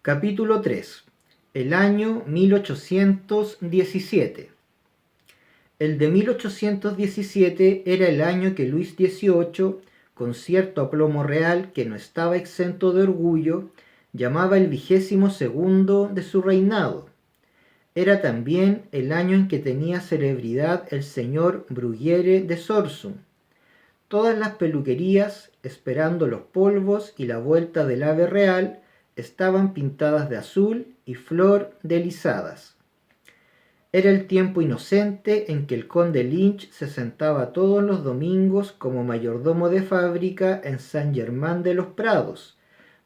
Capítulo 3. El año 1817. El de 1817 era el año que Luis XVIII, con cierto aplomo real que no estaba exento de orgullo, llamaba el 22º de su reinado. Era también el año en que tenía celebridad el señor Bruguiere de Sorsum. Todas las peluquerías, esperando los polvos y la vuelta del ave real, estaban pintadas de azul y flor de lisadas. Era el tiempo inocente en que el conde Lynch se sentaba todos los domingos como mayordomo de fábrica en Saint-Germain-de-los-Prados,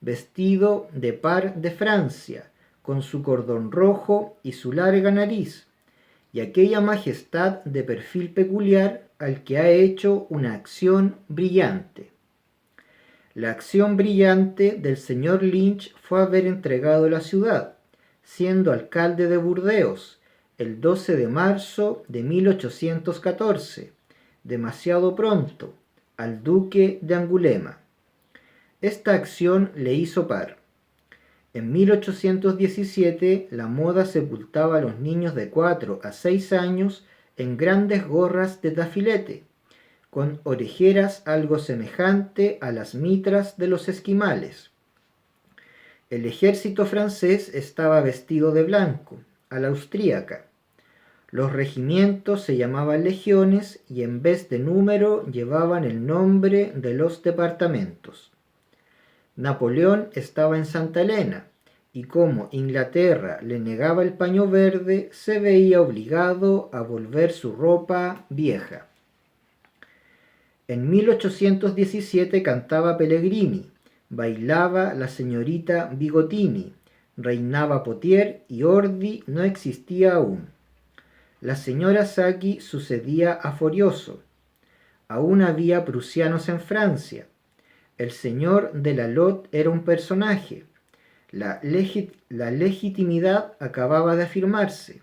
vestido de par de Francia, con su cordón rojo y su larga nariz, y aquella majestad de perfil peculiar al que ha hecho una acción brillante. La acción brillante del señor Lynch fue haber entregado la ciudad, siendo alcalde de Burdeos, el 12 de marzo de 1814, demasiado pronto, al duque de Angulema. Esta acción le hizo par. En 1817 la moda sepultaba a los niños de 4 a 6 años en grandes gorras de tafilete, con orejeras algo semejante a las mitras de los esquimales. El ejército francés estaba vestido de blanco, a la austríaca. Los regimientos se llamaban legiones y en vez de número llevaban el nombre de los departamentos. Napoleón estaba en Santa Elena, y como Inglaterra le negaba el paño verde, se veía obligado a volver su ropa vieja. En 1817 cantaba Pellegrini, bailaba la señorita Bigotini, reinaba Potier y Ordi no existía aún. La señora Saki sucedía a Forioso. Aún había prusianos en Francia. El señor de la Lot era un personaje. La legitimidad acababa de afirmarse,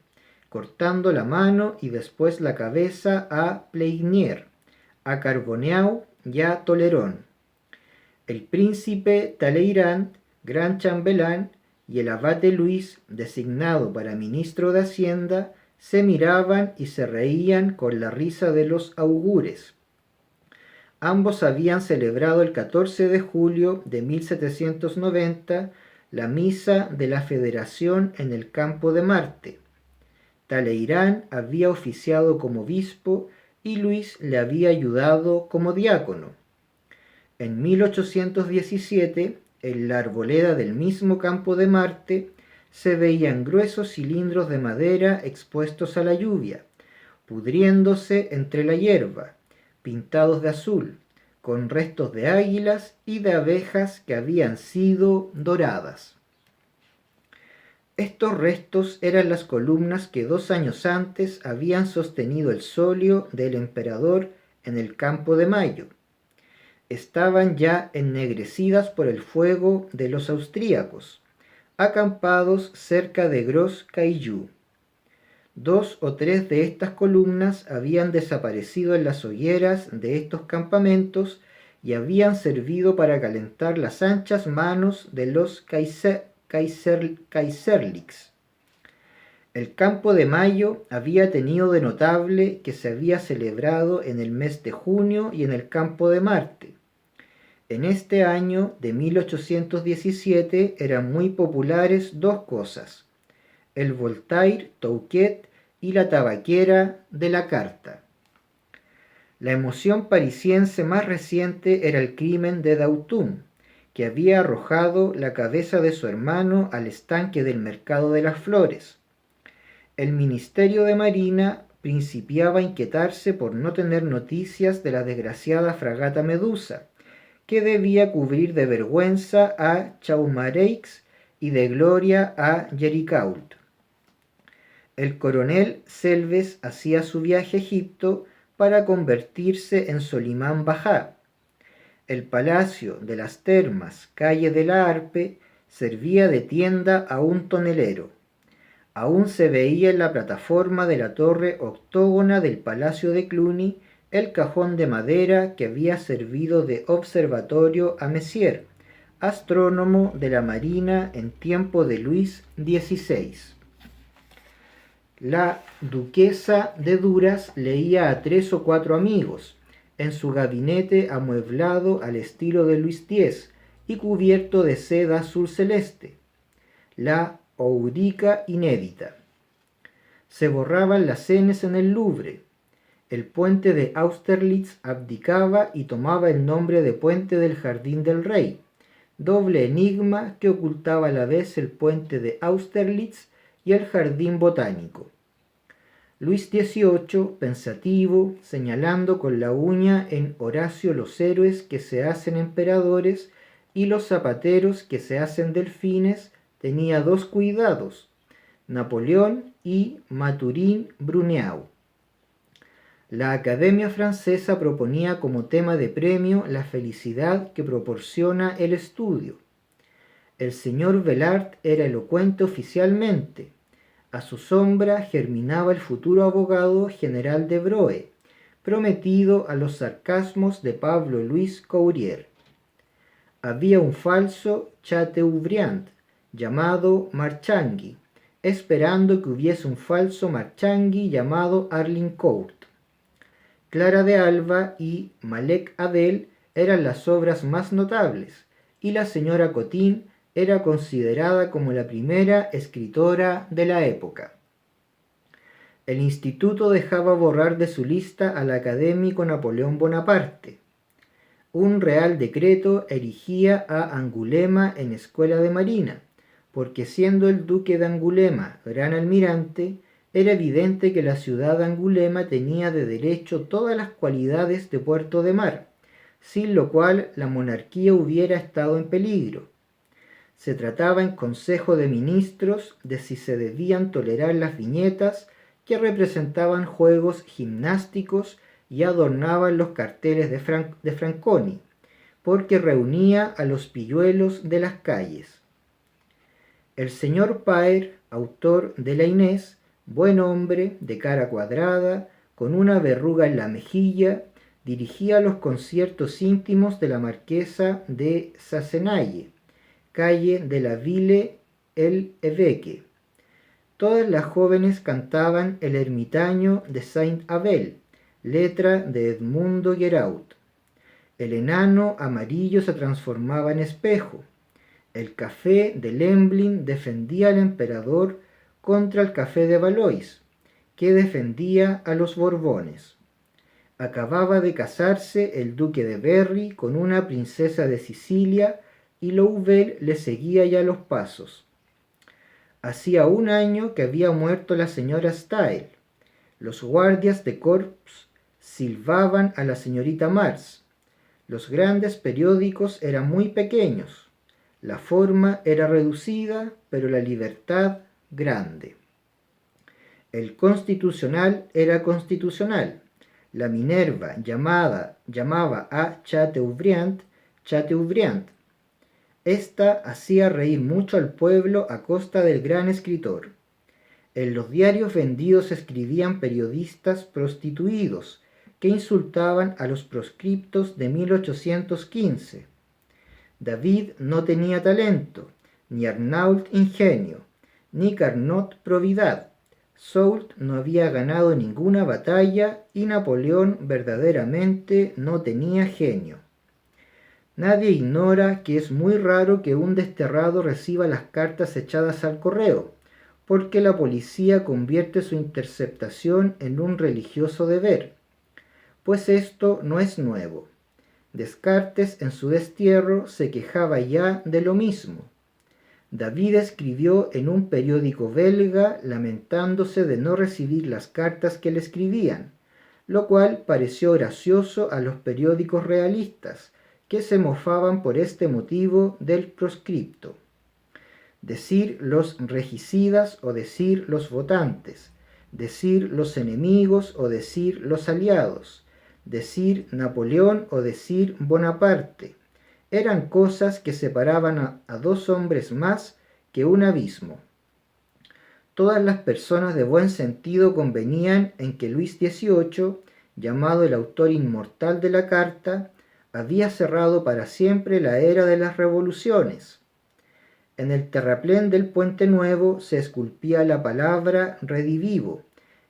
cortando la mano y después la cabeza a Pleignier, a Carboneau y a Tolerón. El príncipe Talleyrand, gran chambelán, y el abate Luis, designado para ministro de Hacienda, se miraban y se reían con la risa de los augures. Ambos habían celebrado el 14 de julio de 1790 la misa de la Federación en el campo de Marte. Talleyrand había oficiado como obispo y Luis le había ayudado como diácono. En 1817, en la arboleda del mismo campo de Marte, se veían gruesos cilindros de madera expuestos a la lluvia, pudriéndose entre la hierba, pintados de azul, con restos de águilas y de abejas que habían sido doradas. Estos restos eran las columnas que 2 años antes habían sostenido el solio del emperador en el Campo de Mayo. Estaban ya ennegrecidas por el fuego de los austríacos, acampados cerca de Gros Caillou. 2 o 3 de estas columnas habían desaparecido en las hogueras de estos campamentos y habían servido para calentar las anchas manos de los Kaiserlics. El Campo de Mayo había tenido de notable que se había celebrado en el mes de junio y en el Campo de Marte. En este año de 1817 eran muy populares 2 cosas: el Voltaire Touquet y la tabaquera de la Carta. La emoción parisiense más reciente era el crimen de Dautun, que había arrojado la cabeza de su hermano al estanque del Mercado de las Flores. El Ministerio de Marina principiaba a inquietarse por no tener noticias de la desgraciada fragata Medusa, que debía cubrir de vergüenza a Chaumareix y de gloria a Jericault. El coronel Selves hacía su viaje a Egipto para convertirse en Solimán Bajá. El palacio de las Termas, calle de la Arpe, servía de tienda a un tonelero. Aún se veía en la plataforma de la torre octógona del palacio de Cluny el cajón de madera que había servido de observatorio a Messier, astrónomo de la Marina en tiempo de Luis XVI. La duquesa de Duras leía a 3 o 4 amigos, en su gabinete amueblado al estilo de Luis X y cubierto de seda azul celeste, la Oudika inédita. Se borraban las Ns en el Louvre. El puente de Austerlitz abdicaba y tomaba el nombre de puente del Jardín del Rey, doble enigma que ocultaba a la vez el puente de Austerlitz y el jardín botánico. Luis XVIII, pensativo, señalando con la uña en Horacio los héroes que se hacen emperadores y los zapateros que se hacen delfines, tenía 2 cuidados, Napoleón y Maturin-Bruneau. La Academia Francesa proponía como tema de premio la felicidad que proporciona el estudio. El señor Vellard era elocuente oficialmente. A su sombra germinaba el futuro abogado general de Broe, prometido a los sarcasmos de Pablo Luis Courier. Había un falso Chateaubriand llamado Marchangui, esperando que hubiese un falso Marchangui llamado Arlincourt. Clara de Alba y Malek Adel eran las obras más notables, y la señora Cotín era considerada como la primera escritora de la época. El instituto dejaba borrar de su lista al académico Napoleón Bonaparte. Un real decreto erigía a Angulema en escuela de marina, porque siendo el duque de Angulema gran almirante, era evidente que la ciudad de Angulema tenía de derecho todas las cualidades de puerto de mar, sin lo cual la monarquía hubiera estado en peligro. Se trataba en Consejo de Ministros de si se debían tolerar las viñetas que representaban juegos gimnásticos y adornaban los carteles de Franconi, porque reunía a los pilluelos de las calles. El señor Paer, autor de la Inés, buen hombre, de cara cuadrada, con una verruga en la mejilla, dirigía los conciertos íntimos de la marquesa de Sassenaye, calle de la Ville-l'Évêque. Todas las jóvenes cantaban El ermitaño de Saint-Abel, letra de Edmundo Gueraut. El enano amarillo se transformaba en espejo. El café de Lemblin defendía al emperador contra el café de Valois, que defendía a los Borbones. Acababa de casarse el duque de Berry con una princesa de Sicilia y Louvel le seguía ya los pasos. Hacía un año que había muerto la señora Stael. Los guardias de corps silbaban a la señorita Mars. Los grandes periódicos eran muy pequeños. La forma era reducida, pero la libertad grande. El Constitucional era constitucional. La Minerva llamaba a Chateaubriand, Chateaubriand. Esta hacía reír mucho al pueblo a costa del gran escritor. En los diarios vendidos escribían periodistas prostituidos que insultaban a los proscriptos de 1815. David no tenía talento, ni Arnault ingenio, ni Carnot probidad. Soult no había ganado ninguna batalla y Napoleón verdaderamente no tenía genio. Nadie ignora que es muy raro que un desterrado reciba las cartas echadas al correo, porque la policía convierte su interceptación en un religioso deber. Pues esto no es nuevo. Descartes en su destierro se quejaba ya de lo mismo. David escribió en un periódico belga lamentándose de no recibir las cartas que le escribían, lo cual pareció gracioso a los periódicos realistas, que se mofaban por este motivo del proscripto. Decir los regicidas o decir los votantes, decir los enemigos o decir los aliados, decir Napoleón o decir Bonaparte, eran cosas que separaban a 2 hombres más que un abismo. Todas las personas de buen sentido convenían en que Luis XVIII, llamado el autor inmortal de la carta, había cerrado para siempre la era de las revoluciones. En el terraplén del Puente Nuevo se esculpía la palabra Redivivo,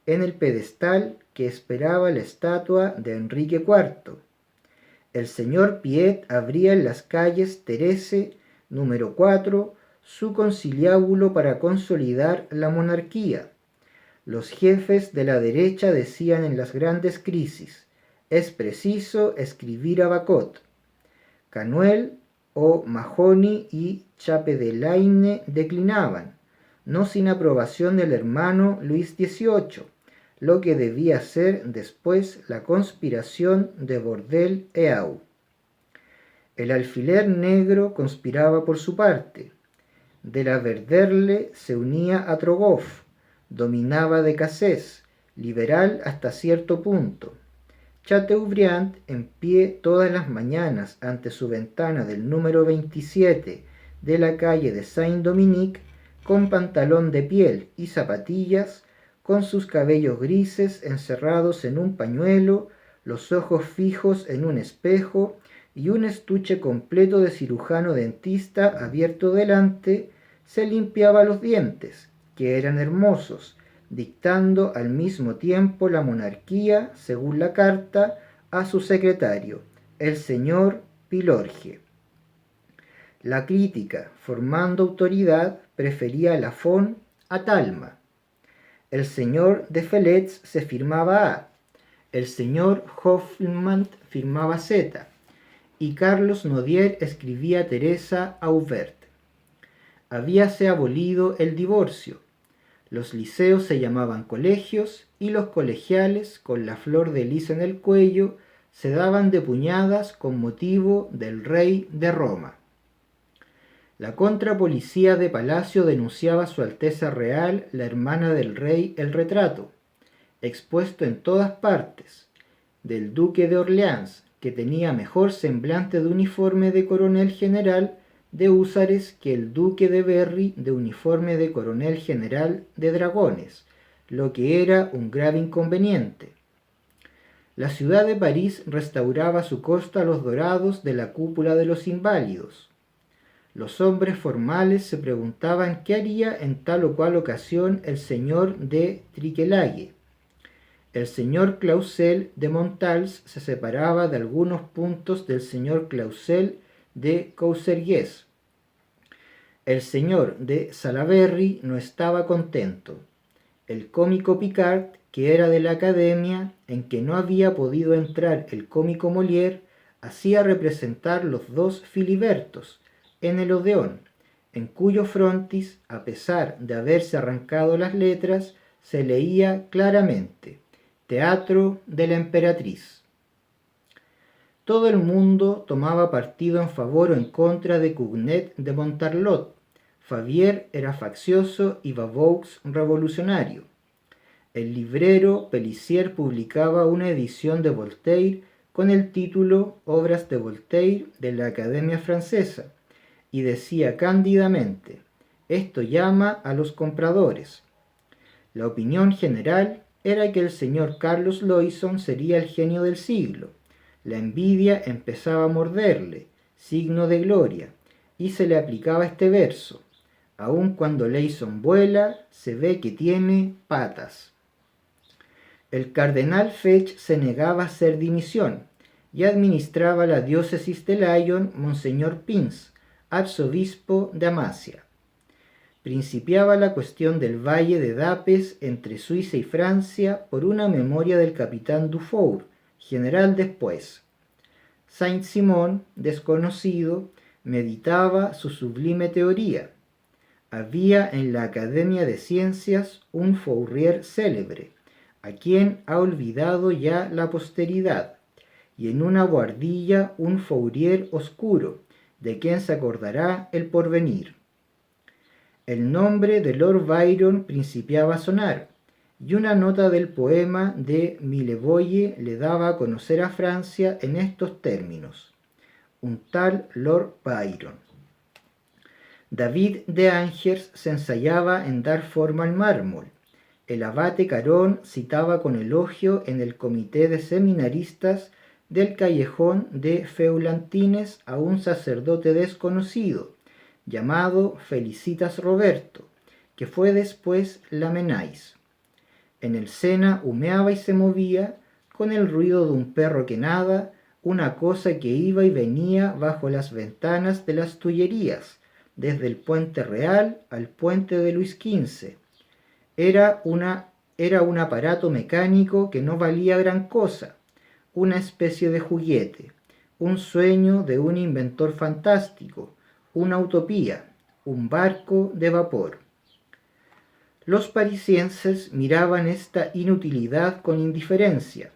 en el pedestal que esperaba la estatua de Enrique IV. El señor Piet abría en las calles Terese, número 4, su conciliábulo para consolidar la monarquía. Los jefes de la derecha decían en las grandes crisis: es preciso escribir a Bacot. Canuel, O'Mahony y Chapdelaine declinaban, no sin aprobación del hermano Luis XVIII, lo que debía ser después la conspiración de Bordel-Eau. El alfiler negro conspiraba por su parte. De la Verderle se unía a Trogoff, dominaba de Cassés, liberal hasta cierto punto. Chateaubriand, en pie todas las mañanas ante su ventana del número 27 de la calle de Saint-Dominique, con pantalón de piel y zapatillas, con sus cabellos grises encerrados en un pañuelo, los ojos fijos en un espejo y un estuche completo de cirujano dentista abierto delante, se limpiaba los dientes, que eran hermosos, dictando al mismo tiempo la monarquía, según la carta, a su secretario, el señor Pilorge. La crítica, formando autoridad, prefería a Lafon a Talma. El señor de Feletz se firmaba A, el señor Hoffmann firmaba Z, y Carlos Nodier escribía Teresa Aubert. Habíase abolido el divorcio. Los liceos se llamaban colegios y los colegiales, con la flor de lis en el cuello, se daban de puñadas con motivo del rey de Roma. La contrapolicía de Palacio denunciaba a Su Alteza Real, la hermana del rey, el retrato, expuesto en todas partes, del duque de Orleans, que tenía mejor semblante de uniforme de coronel general de húsares que el duque de Berry de uniforme de coronel general de dragones, lo que era un grave inconveniente. La ciudad de París restauraba a su costa los dorados de la cúpula de los inválidos. Los hombres formales se preguntaban qué haría en tal o cual ocasión el señor de Triquelague. El señor Clausel de Montals se separaba de algunos puntos del señor Clausel de Cousergues. El señor de Salaberry no estaba contento. El cómico Picard, que era de la academia, en que no había podido entrar el cómico Molière, hacía representar los dos Filibertos en el Odeón, en cuyo frontis, a pesar de haberse arrancado las letras, se leía claramente: Teatro de la Emperatriz. Todo el mundo tomaba partido en favor o en contra de Cugnet de Montarlot. Favier era faccioso y Vaux revolucionario. El librero Pelissier publicaba una edición de Voltaire con el título Obras de Voltaire de la Academia Francesa, y decía cándidamente: esto llama a los compradores. La opinión general era que el señor Carlos Loyson sería el genio del siglo. La envidia empezaba a morderle, signo de gloria, y se le aplicaba este verso: aun cuando Loyson vuela, se ve que tiene patas. El cardenal Fesch se negaba a hacer dimisión y administraba la diócesis de Lyon Monseñor Pins, arzobispo de Amasia. Principiaba la cuestión del valle de Dapes entre Suiza y Francia por una memoria del capitán Dufour, general después. Saint-Simon, desconocido, meditaba su sublime teoría. Había en la Academia de Ciencias un Fourier célebre, a quien ha olvidado ya la posteridad, y en una buhardilla un Fourier oscuro, de quien se acordará el porvenir. El nombre de Lord Byron principiaba a sonar, y una nota del poema de Millevoye le daba a conocer a Francia en estos términos: un tal Lord Byron. David de Angers se ensayaba en dar forma al mármol. El abate Carón citaba con elogio en el comité de seminaristas del callejón de Feulantines a un sacerdote desconocido, llamado Felicitas Roberto, que fue después Lamennais. En el Sena humeaba y se movía, con el ruido de un perro que nada, una cosa que iba y venía bajo las ventanas de las Tullerías, desde el Puente Real al Puente de Luis XV. Era un aparato mecánico que no valía gran cosa, una especie de juguete, un sueño de un inventor fantástico, una utopía, un barco de vapor. Los parisienses miraban esta inutilidad con indiferencia.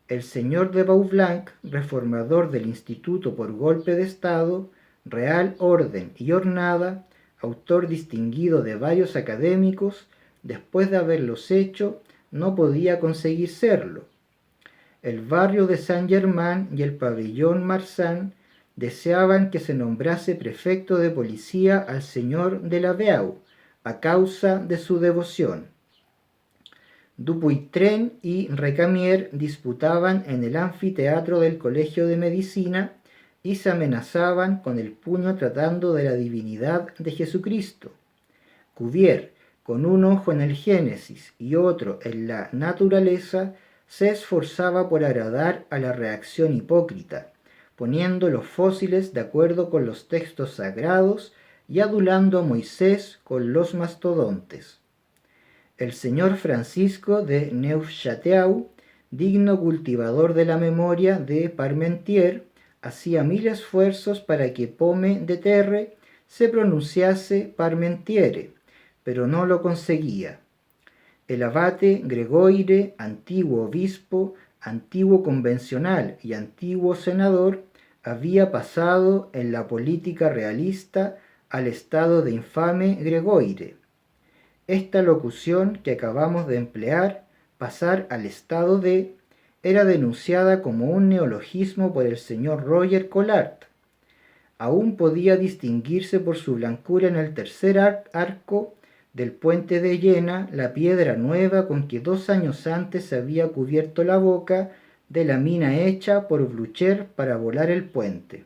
El señor de Vaublanc, reformador del Instituto por golpe de Estado, Real Orden y Hornada, autor distinguido de varios académicos, después de haberlos hecho, no podía conseguir serlo. El barrio de Saint-Germain y el pabellón Marsan deseaban que se nombrase prefecto de policía al señor de la Beauce, a causa de su devoción. Dupuytren y Recamier disputaban en el anfiteatro del Colegio de Medicina y se amenazaban con el puño tratando de la divinidad de Jesucristo. Cuvier, con un ojo en el Génesis y otro en la naturaleza, se esforzaba por agradar a la reacción hipócrita, poniendo los fósiles de acuerdo con los textos sagrados y adulando a Moisés con los mastodontes. El señor Francisco de Neufchâteau, digno cultivador de la memoria de Parmentier, hacía mil esfuerzos para que Pomme de Terre se pronunciase Parmentiere, pero no lo conseguía. El abate Gregoire, antiguo obispo, antiguo convencional y antiguo senador, había pasado en la política realista al estado de infame Gregoire. Esta locución que acabamos de emplear, pasar al estado de, era denunciada como un neologismo por el señor Roger Collard. Aún podía distinguirse por su blancura en el tercer arco del puente de Jena la piedra nueva con que 2 años antes se había cubierto la boca de la mina hecha por Blücher para volar el puente.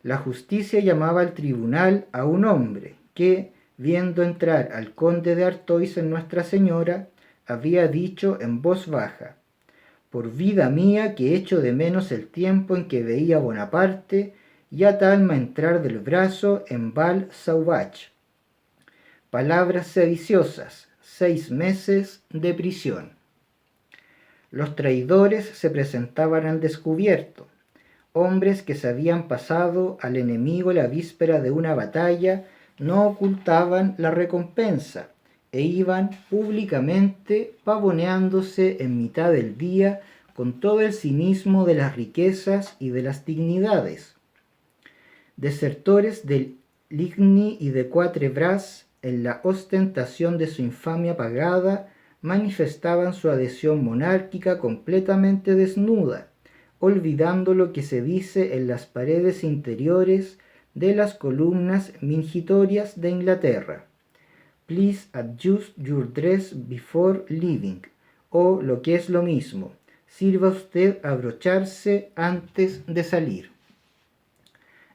La justicia llamaba al tribunal a un hombre que, viendo entrar al conde de Artois en Nuestra Señora, había dicho en voz baja: «Por vida mía que echo de menos el tiempo en que veía a Bonaparte y a Talma entrar del brazo en Val Sauvage». Palabras sediciosas, 6 meses de prisión. Los traidores se presentaban al descubierto, hombres que se habían pasado al enemigo la víspera de una batalla, no ocultaban la recompensa e iban públicamente pavoneándose en mitad del día con todo el cinismo de las riquezas y de las dignidades. Desertores del Ligny y de Quatre Bras, en la ostentación de su infamia pagada, manifestaban su adhesión monárquica completamente desnuda, olvidando lo que se dice en las paredes interiores de las columnas mingitorias de Inglaterra: «Please adjust your dress before leaving», o lo que es lo mismo, sirva usted abrocharse antes de salir.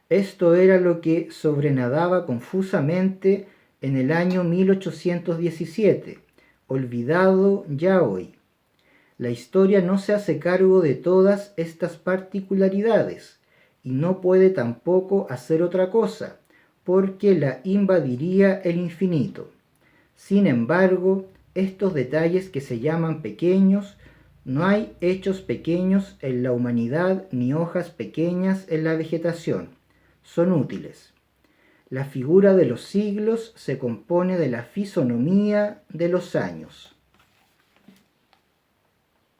Esto era lo que sobrenadaba confusamente en el año 1817, olvidado ya hoy. La historia no se hace cargo de todas estas particularidades, y no puede tampoco hacer otra cosa, porque la invadiría el infinito. Sin embargo, estos detalles que se llaman pequeños, no hay hechos pequeños en la humanidad ni hojas pequeñas en la vegetación, son útiles. La figura de los siglos se compone de la fisonomía de los años.